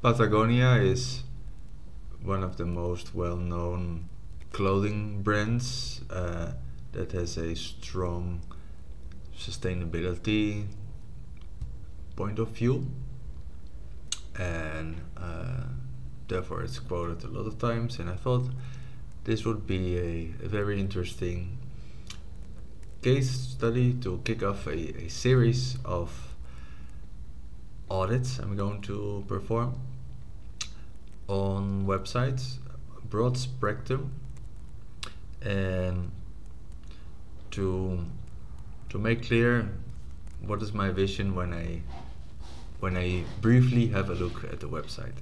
Patagonia is one of the most well-known clothing brands that has a strong sustainability point of view, and therefore it's quoted a lot of times, and I thought this would be a very interesting case study to kick off a series of audits I'm going to perform on websites, broad spectrum, and to make clear what is my vision when I briefly have a look at the website.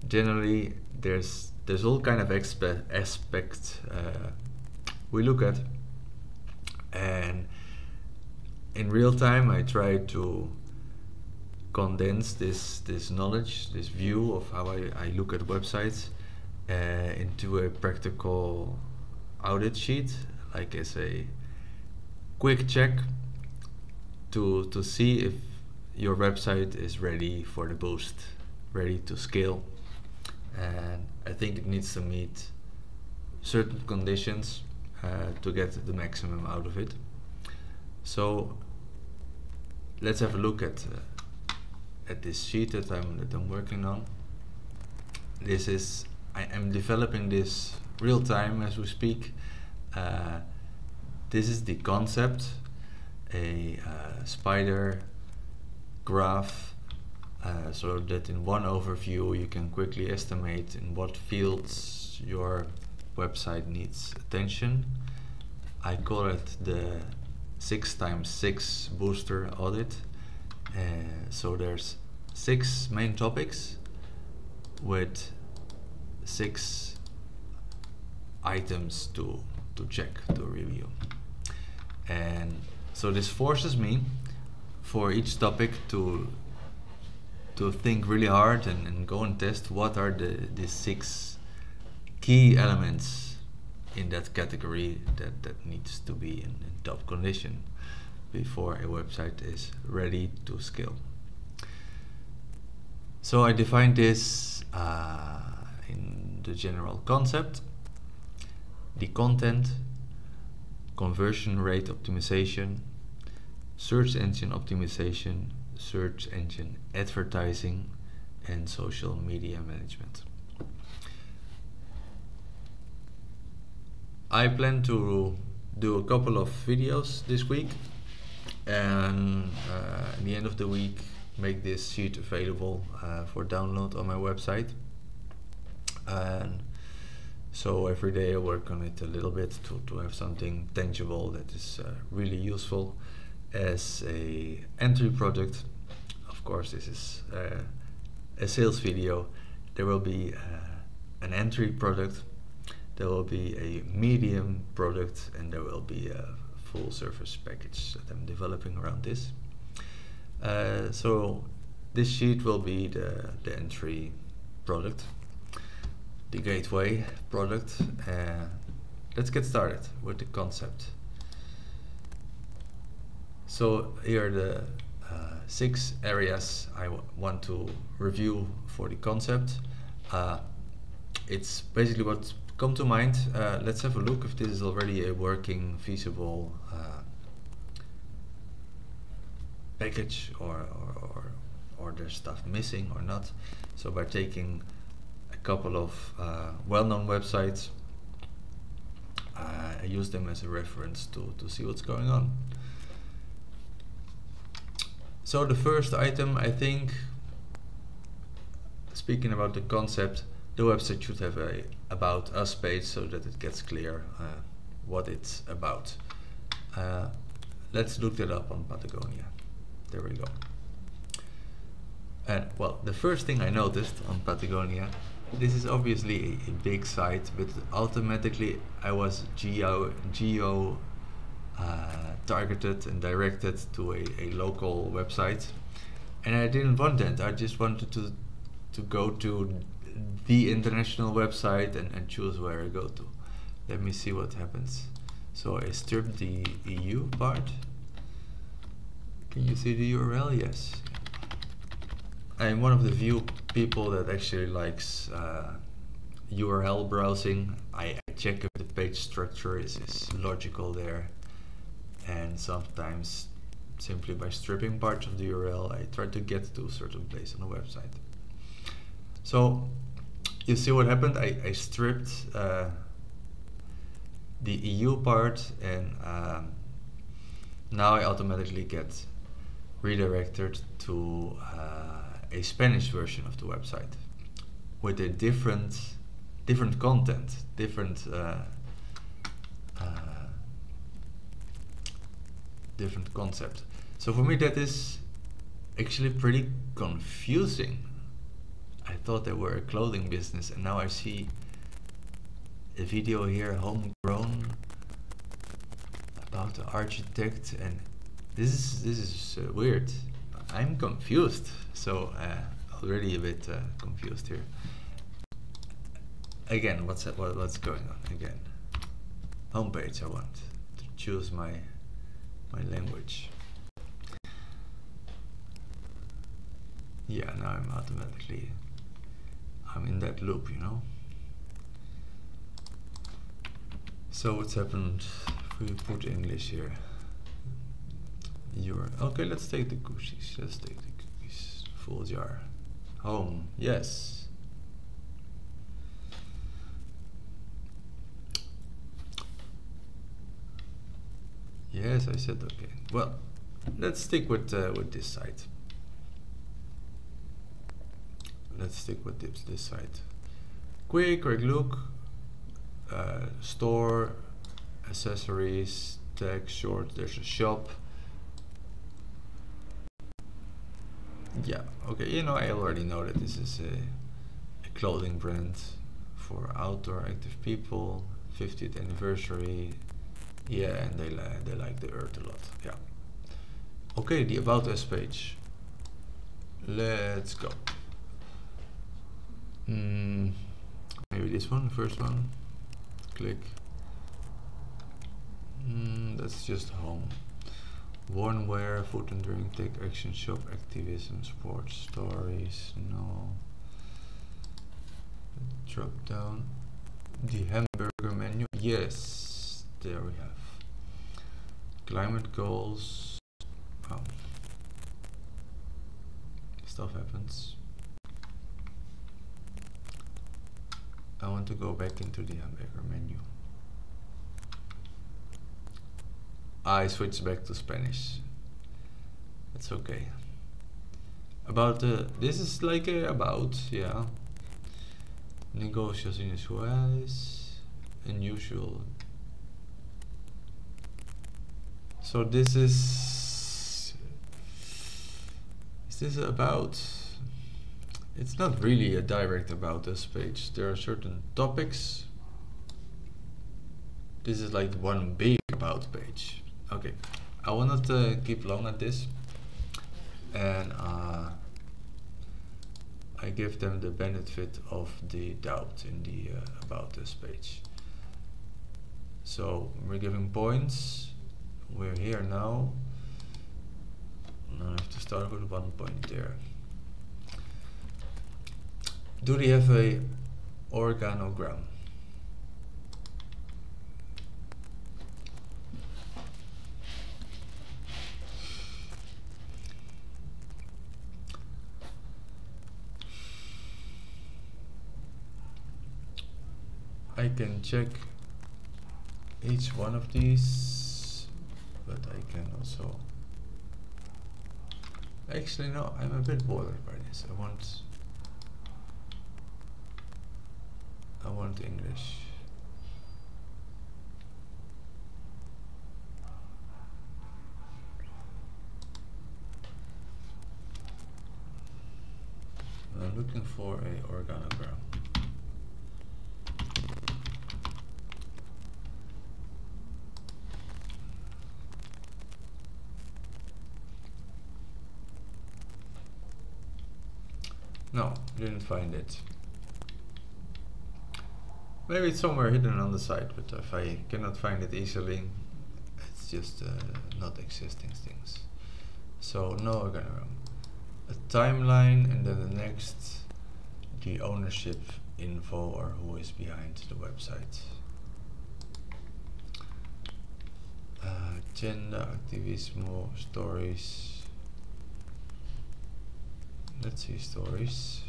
Generally, there's all kind of aspects we look at, and in real time I try to condense this knowledge, this view of how I look at websites into a practical audit sheet, like as a quick check to see if your website is ready for the boost, ready to scale. And I think it needs to meet certain conditions to get the maximum out of it. So let's have a look at this sheet that I'm working on. This is I am developing this real time as we speak. This is the concept, a spider graph, so that in one overview you can quickly estimate in what fields your website needs attention. I call it the 6x6 Booster Audit. So there's 6 main topics with 6 items to check, to review. And so this forces me for each topic to think really hard and go and test what are the 6 key elements in that category that needs to be in top condition before a website is ready to scale. So I defined this in the general concept, the content, conversion rate optimization, search engine optimization, search engine advertising, and social media management. I plan to do a couple of videos this week, and at the end of the week make this sheet available for download on my website. And so every day I work on it a little bit to have something tangible that is really useful as a entry product. Of course, this is a sales video. There will be an entry product, there will be a medium product, and there will be a full service package that I'm developing around this. So this sheet will be the entry product, the gateway product. Let's get started with the concept. So here are the 6 areas I want to review for the concept. It's basically what's come to mind. Let's have a look if this is already a working, feasible package, or there's stuff missing or not. So by taking a couple of well-known websites, I use them as a reference to see what's going on. So the first item, I think, speaking about the concept, the website should have a About Us page so that it gets clear what it's about. Let's look that up on Patagonia. There we go. And well, the first thing I noticed on Patagonia, this is obviously a big site, but automatically I was geo targeted and directed to a local website, and I didn't want that. I just wanted to go to the international website and choose where I go to. Let me see what happens. So I stripped the EU part. Can you see the URL? Yes. I'm one of the few people that actually likes URL browsing. I check if the page structure is logical there, and sometimes simply by stripping parts of the URL I try to get to a certain place on the website. So you see what happened? I stripped the EU part, and now I automatically get redirected to a Spanish version of the website with a different content, different concept. So for me that is actually pretty confusing. I thought they were a clothing business, and now I see a video here, homegrown, about the architect, and this is weird. I'm confused. So already a bit confused here. Again, what's going on? Again, homepage. I want to choose my language. Yeah, now I'm in that loop, you know. So what's happened if we put English here? Okay, let's take the cookies. Let's take the cookies. Full jar. Home. Yes. Yes, I said okay. Well, let's stick with this site. Let's stick with this site. Quick look. Store, accessories, tag, short. There's a shop. Yeah, okay, you know, I already know that this is a clothing brand for outdoor active people, 50th anniversary. Yeah, and they like the earth a lot. Yeah. Okay, the About Us page. Let's go. Maybe this one, the first one. Click. That's just home. Worn wear, food and drink, take action, shop, activism, sports, stories, no. Drop down. The hamburger menu, yes, there we have. Climate goals. Oh. Stuff happens. I want to go back into the hamburger menu. I switched back to Spanish. That's okay. About this is like a about, yeah. Negocios inusuales, unusual. So this is this about? It's not really a direct About Us page. There are certain topics. This is like one big about page. Okay, I will not keep long at this, and I give them the benefit of the doubt in the About Us page. So we're giving points. We're here now. I have to start with 1 point there. Do they have a organogram? I can check each one of these, but I can also... Actually, no, I'm a bit bothered by this. I want English. I'm looking for a organogram. No, didn't find it. Maybe it's somewhere hidden on the site, but if I cannot find it easily, it's just not existing things. So no organogram. a timeline, and then the next, the ownership info or who is behind the website. Agenda, activismo, stories. Let's see stories.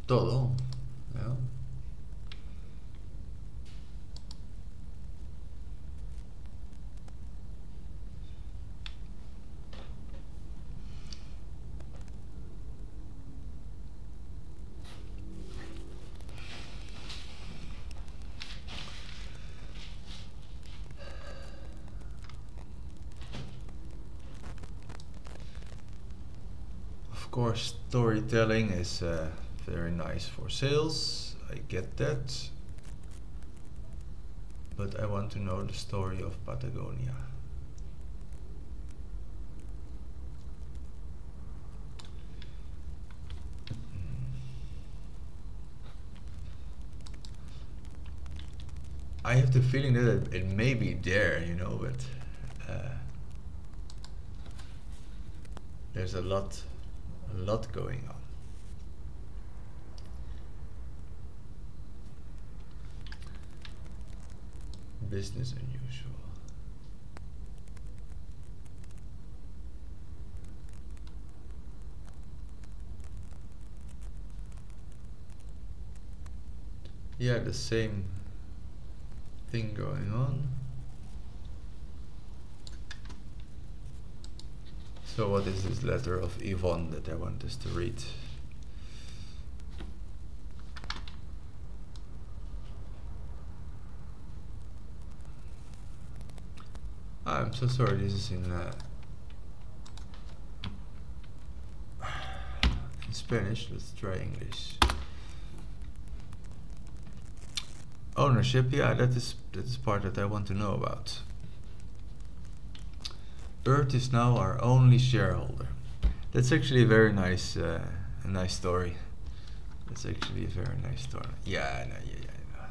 Todo. Yeah. Of course, storytelling is very nice for sales. I get that. But I want to know the story of Patagonia. I have the feeling that it may be there, you know, but there's a lot going on. Business unusual. Yeah, the same thing going on. So what is this letter of Yvonne that I want us to read? I'm so sorry, this is in Spanish. Let's try English. Ownership, yeah, that is part that I want to know about. Earth is now our only shareholder. That's actually a very nice, nice story. That's actually a very nice story. Yeah, no, yeah.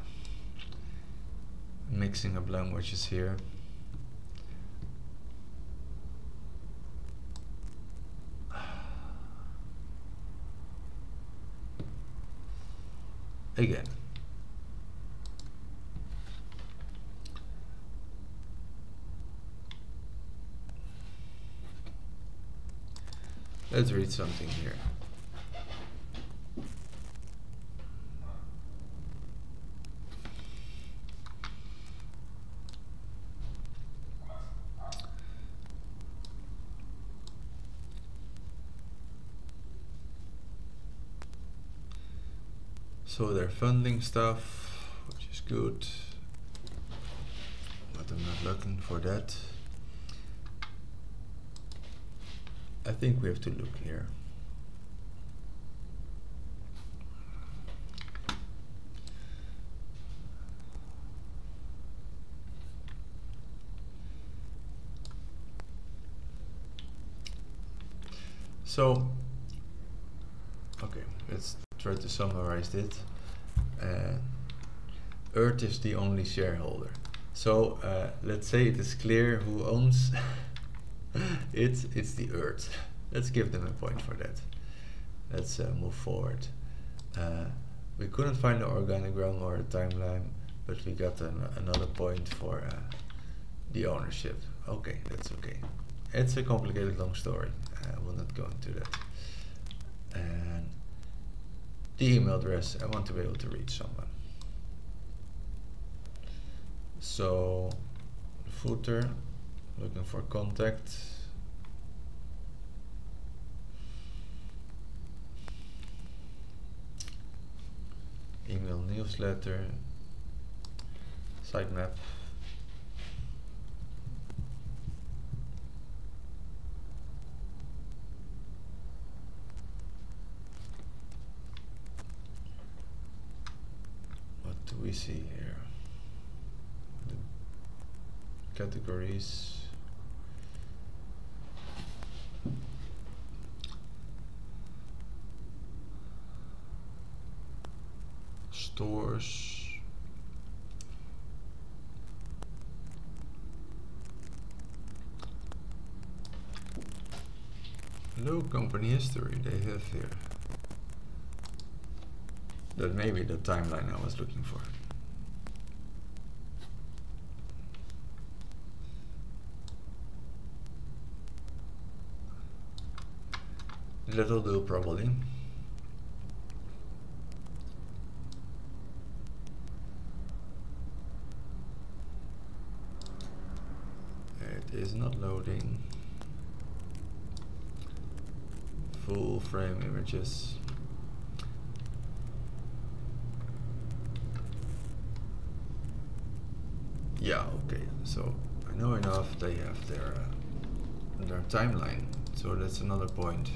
Mixing up languages here. Again. Let's read something here. So they're funding stuff, which is good, but I'm not looking for that. I think we have to look here. So, okay, let's try to summarize it. Earth is the only shareholder. So let's say it is clear who owns it's the Earth. Let's give them a point for that. Let's move forward. We couldn't find an organogram or a timeline, but we got another point for the ownership. Okay, that's okay. It's a complicated long story. I will not go into that. And the email address, I want to be able to reach someone. So, footer, looking for contact. Email newsletter, sitemap. What do we see here? The categories. Stores. No company history they have here. That may be the timeline I was looking for. That'll do probably. It is not loading. Full frame images. Yeah, okay, so I know enough. They have their timeline, so that's another point.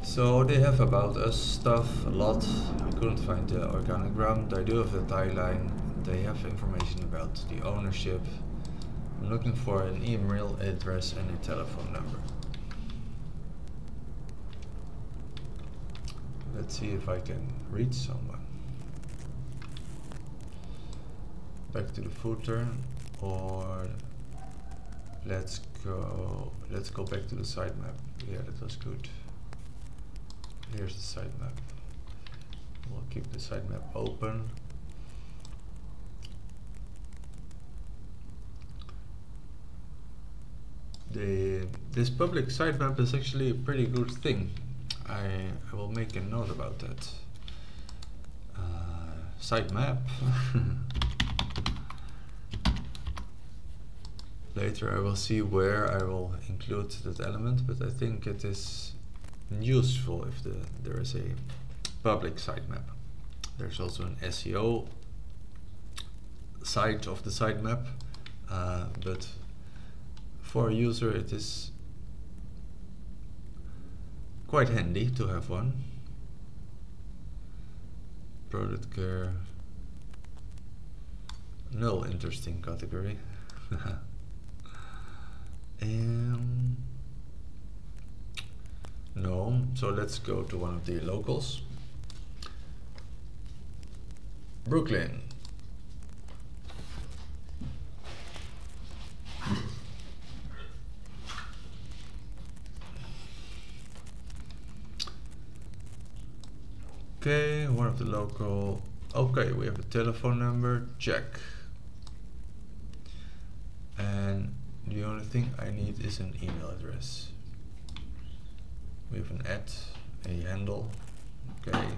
So they have about us stuff a lot. I couldn't find the organogram. They do have the timeline. They have information about the ownership. I'm looking for an email address and a telephone number. Let's see if I can reach someone. Back to the footer, or let's go back to the sitemap. Yeah, that was good. Here's the sitemap. We'll keep the sitemap open. This public sitemap is actually a pretty good thing. I will make a note about that. Sitemap. Later I will see where I will include that element, but I think it is useful if there is a public sitemap. There's also an SEO side of the sitemap, but for a user it is quite handy to have one. Product care, null interesting category. No, so let's go to one of the locals. Brooklyn. Okay, one of the local. Okay, we have a telephone number, check. And the only thing I need is an email address. We have an a handle, okay.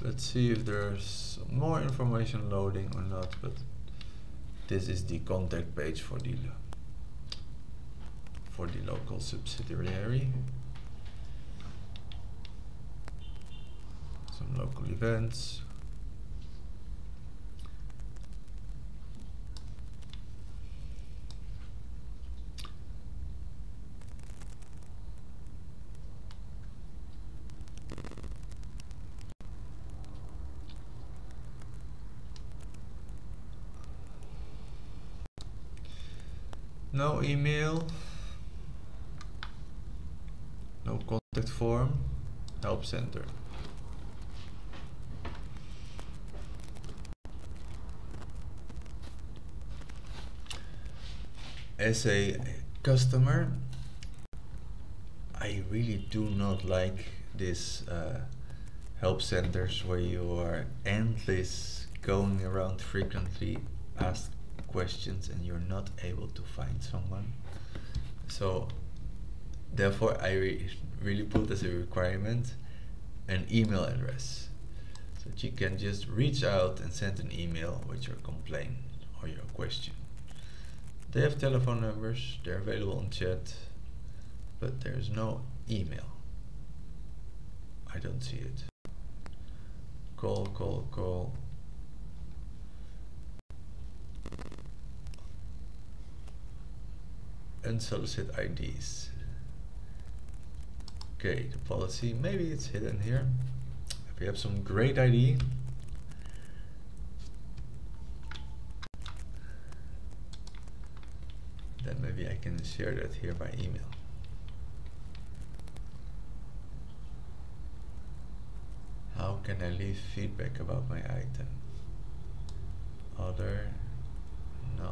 Let's see if there's more information loading or not, but this is the contact page for the local subsidiary. Some local events. No email, no contact form, help center. As a customer, I really do not like this help centers where you are endless going around frequently asked questions and you're not able to find someone. So therefore I really put as a requirement an email address, so that you can just reach out and send an email with your complaint or your question. They have telephone numbers, they're available on chat, but there's no email. I don't see it. Call. Unsolicited IDs. Okay, the policy, maybe it's hidden here. If we have some great ID, then maybe I can share that here by email. How How can I leave feedback about my item? Other? No.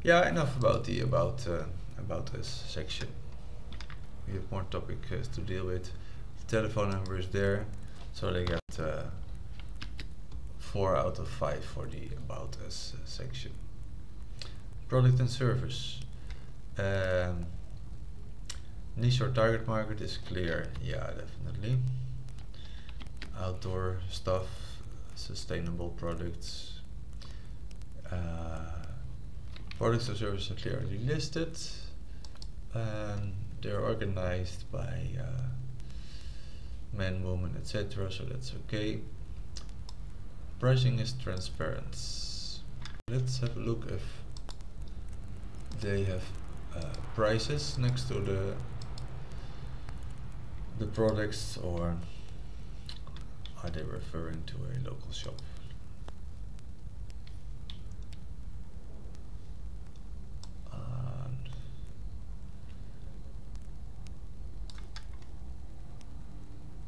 Yeah, enough about the about us section. We have more topics to deal with. The telephone number is there, so they get 4 out of 5 for the about us section. Product and service. Niche or target market is clear. Yeah, definitely. Outdoor stuff, sustainable products. Products or services are clearly listed, and they're organized by men, women, etc. So that's okay. Pricing is transparent. Let's have a look if they have prices next to the products, or are they referring to a local shop?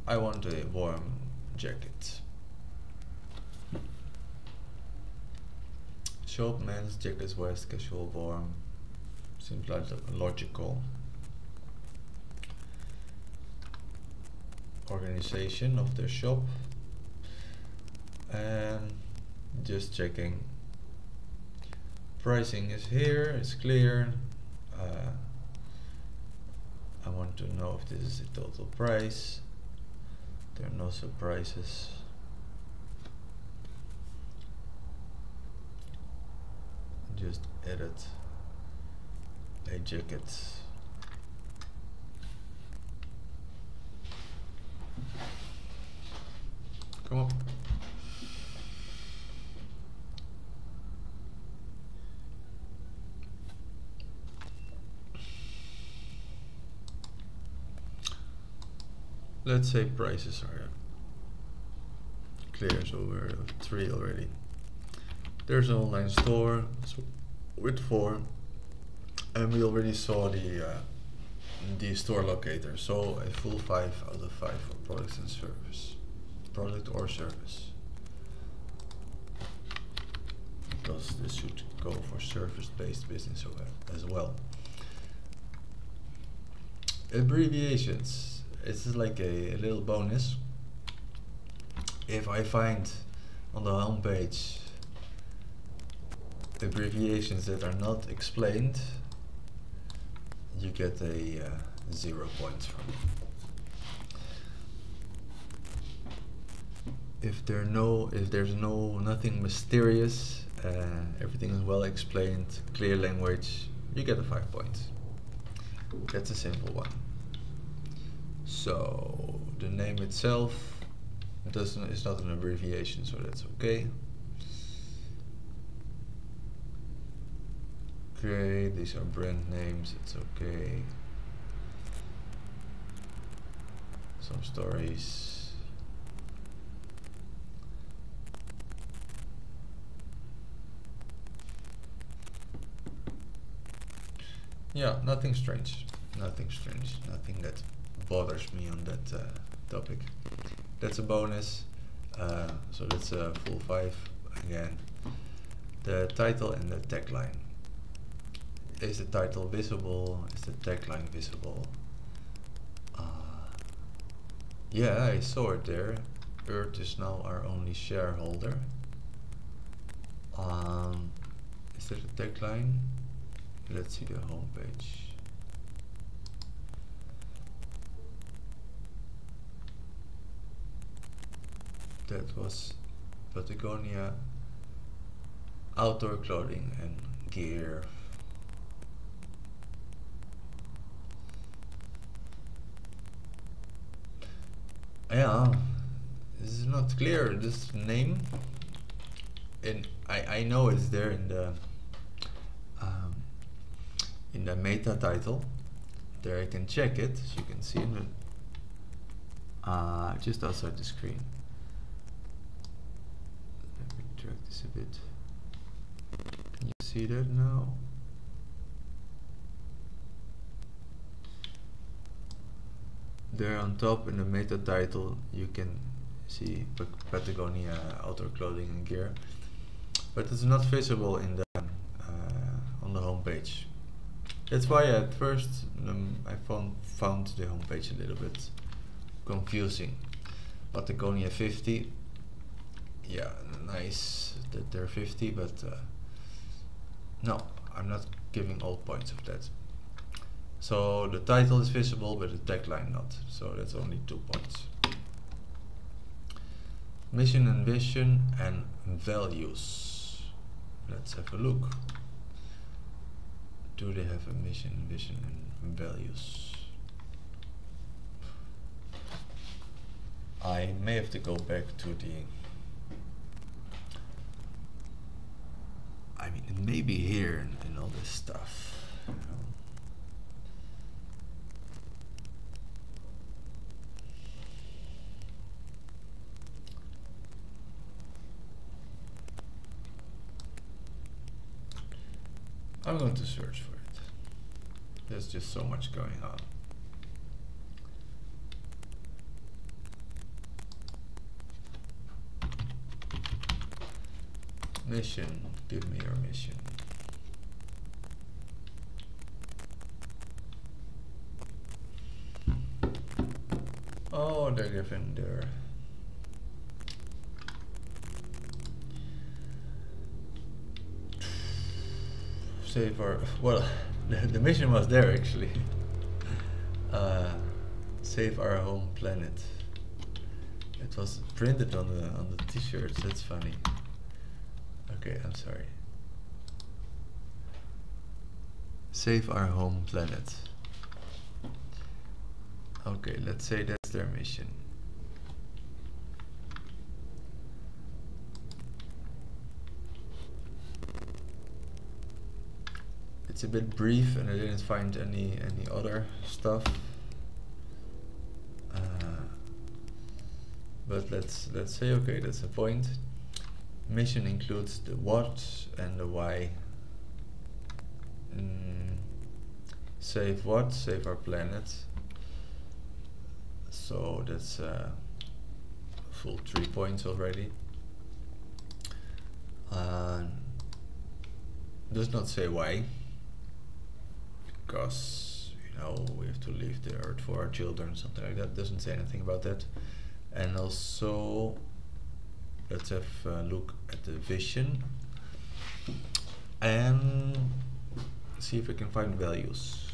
I want a warm jacket. Shop, men's jackets, west, casual, warm. Seems like logical. Organization of their shop. And just checking. Pricing is here, it's clear. I want to know if this is the total price. There are no surprises. Just edit a jacket. Come on. Let's say prices are clear, so we're at 3 already. There's an online store with 4, and we already saw the store locator, so a full 5 out of 5 for products and service. Product or service. Because this should go for service-based business as well. Abbreviations. This is like a little bonus. If I find on the home page abbreviations that are not explained, you get a 0 points from it. If there's nothing mysterious, everything is well explained, clear language, you get a 5 points. That's a simple one. So the name itself is not an abbreviation, so that's okay. Okay, these are brand names, it's okay. Some stories. Yeah, nothing strange, nothing that bothers me on that topic. That's a bonus, so that's a full 5 again. The title and the tagline. Is the title visible? Is the tagline visible? Yeah, I saw it there. Earth is now our only shareholder. Is that a tagline? Let's see the homepage. That was Patagonia outdoor clothing and gear. Yeah, this is not clear, this name, and I know it's there in the meta title, there I can check it, as you can see in the just outside the screen. Let me drag this a bit. Can you see that now? There on top in the meta title you can see Patagonia outdoor clothing and gear, but it's not visible in the on the homepage. That's why at first I found the homepage a little bit confusing. Patagonia 50, yeah, nice that they're 50, but no, I'm not giving all points of that. So the title is visible, but the tagline not. So that's only 2 points. Mission and vision and values. Let's have a look. Do they have a mission, vision and values? I may have to go back to the... I mean, it may be here in all this stuff. You know. I'm going to search for it. There's just so much going on. Mission, give me your mission. Oh, they're giving their... Save our, well, the mission was there actually. Save our home planet. It was printed on the t-shirts. That's funny. Okay, I'm sorry. Save our home planet. Okay, let's say that's their mission. It's a bit brief, and I didn't find any other stuff. But let's say okay, that's a point. Mission includes the what and the why. Save what? Save our planet. So that's full 3 points already. Does not say why. Because, you know, we have to leave the earth for our children, something like that. Doesn't say anything about that. And also, let's have a look at the vision and see if we can find values.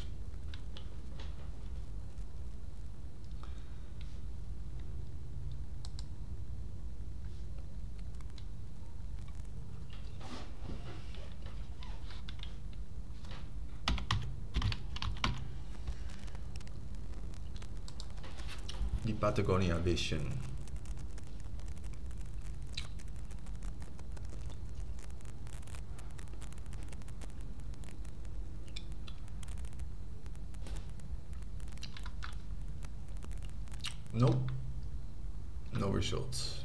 The Patagonia vision. Nope, no results.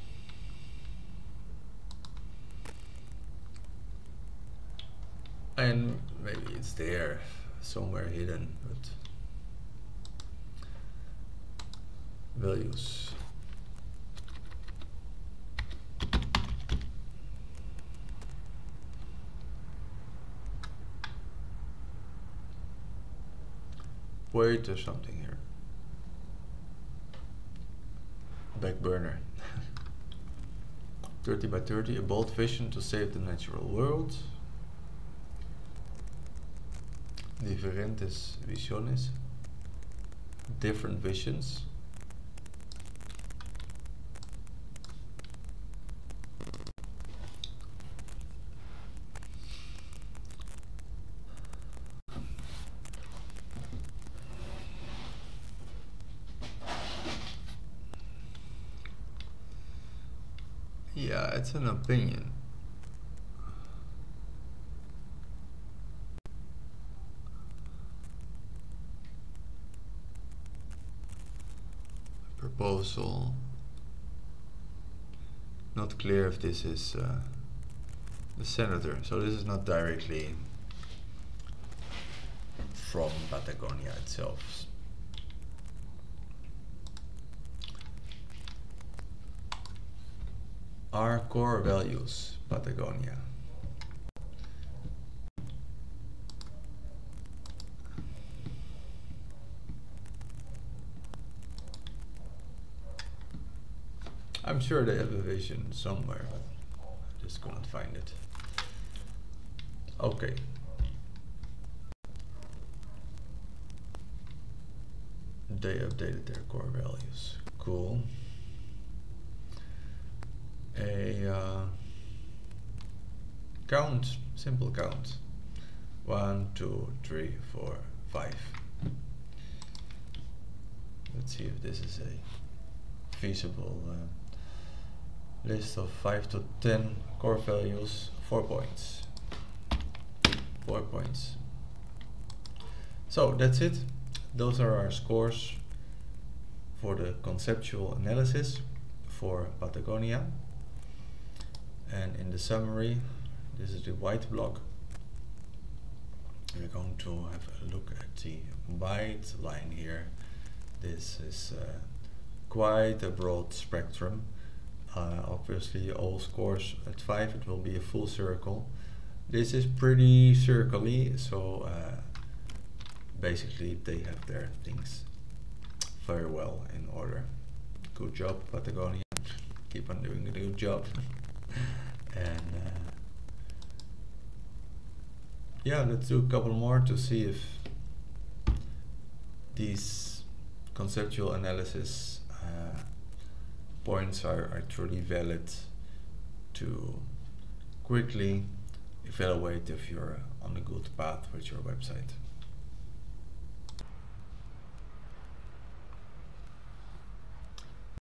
And maybe it's there, somewhere hidden, but values. Wait, there's something here. Back burner. 30 by 30, a bold vision to save the natural world. Diferentes visiones. Different visions. Yeah, it's an opinion. proposal. Not clear if this is the senator, so this is not directly from Patagonia itself. Our core values, Patagonia. I'm sure they have a vision somewhere, but I just couldn't find it. Okay. They updated their core values. Cool. A count, simple count. 1, 2, 3, 4, 5. Let's see if this is a feasible list of 5 to 10 core values. 4 points. 4 points. So that's it. Those are our scores for the conceptual analysis for Patagonia. And in the summary, this is the white block. We're going to have a look at the white line here. This is quite a broad spectrum. Obviously all scores at 5, it will be a full circle. This is pretty circly, so basically they have their things very well in order. Good job, Patagonia. Keep on doing a good job. And yeah, let's do a couple more to see if these conceptual analysis points are truly valid to quickly evaluate if you're on a good path with your website.